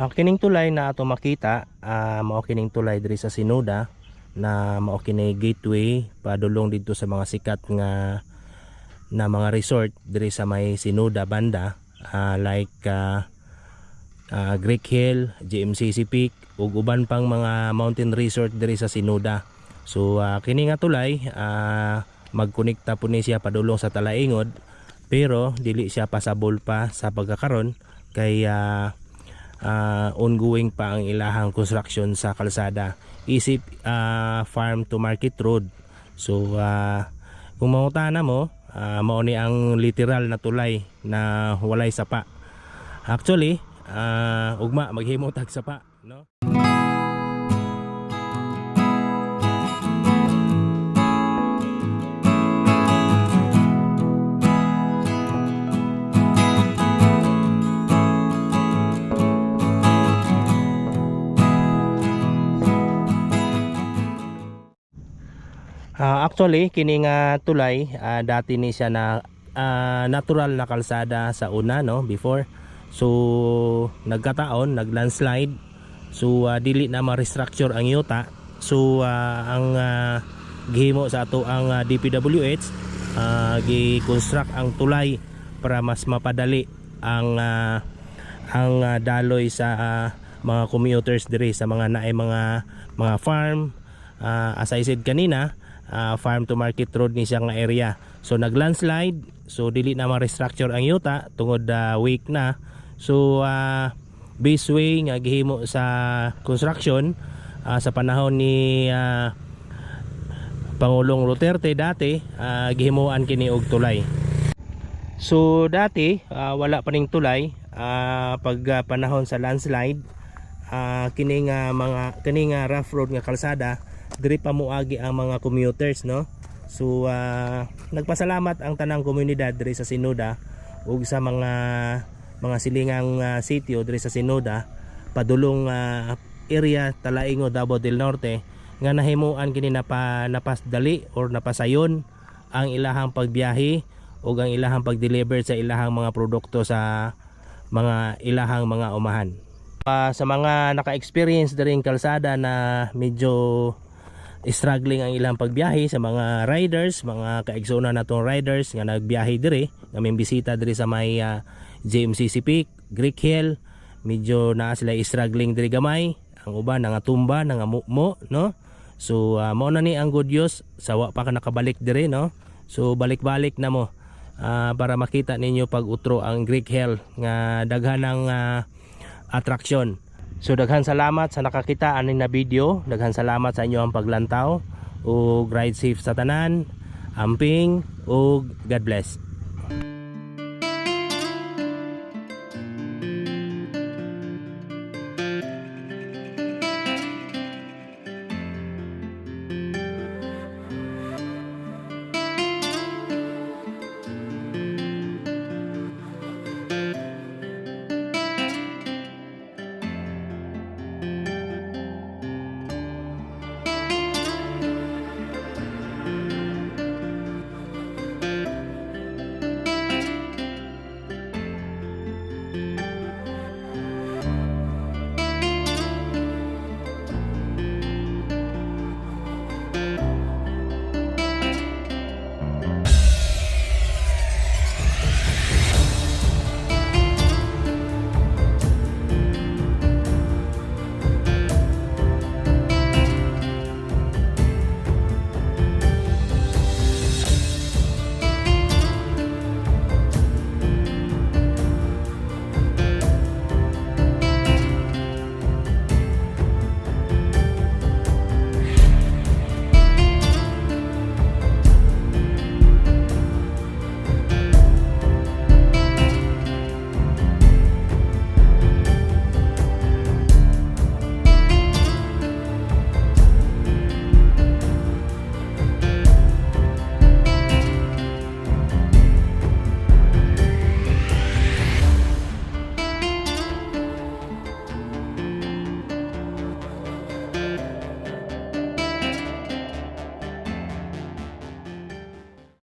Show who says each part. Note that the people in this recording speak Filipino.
Speaker 1: Kining tulay na ato makita, mao kining tulay diri sa Sinoda na mao kini gateway padulong dito sa mga sikat nga na mga resort diri sa may Sinoda banda, like Greek Hill, GMCC Peak ug uban pang mga mountain resort diri sa Sinoda. So kini nga tulay magkonekta po ni siya padulong sa Talaingod, pero dili siya pasabol pa sa pagkakaron kay ongoing pa ang ilahang construction sa kalsada. Isip farm to market road. So kung mangutana mo, mao ni ang literal na tulay na walay sapa. Actually, ugma maghimo tag sapa, no? Actually kini nga tulay, dati ni siya na natural na kalsada sa una, no, before. So nagkataon naglandslide, so dili na ma-restructure ang yuta. So ang gihimo sa ato ang DPWH, gi-construct ang tulay para mas mapadali ang daloy sa mga commuters diri sa mga naay mga farm. As I said kanina, farm to market road ni siya nga area. So naglandslide, so dili na ma-restructure ang yuta tungod weak na. So baseway nga gihimo sa construction sa panahon ni Pangulong Duterte dati, gihimuan kini og tulay. So dati wala pa ning tulay, pag panahon sa landslide, kini nga rough road nga kalsada diri pa moagi ang mga commuters, no. So nagpasalamat ang tanang komunidad diri sa Sinoda ug sa mga silingang sitio diri sa Sinoda padulong area Talaingod, Davao del Norte nga nahimuan kini napasdali or napasayon ang ilahang pagbiyahe ug ang ilahang pag-deliver sa ilahang mga produkto sa mga ilahang mga umahan. Sa mga naka-experience diring kalsada na medyo struggling ang ilang pagbiyahe, sa mga riders, mga kaigsoona natong riders nga nagbiyahe diri, nga may bisita diri sa may GMCC Peak, Greek Hill, medyo na sila struggling diri gamay, ang uban nangatumba, nangamumo, no. So mao na ni ang good news, sawa pa ka nakabalik diri, no. So balik-balik na mo para makita ninyo pag utro ang Greek Hill nga daghan ng attraction. So daghan salamat sa nakakita ani na video, daghan salamat sa inyo ang paglantaw ug ride safe sa tanan, amping ug God bless.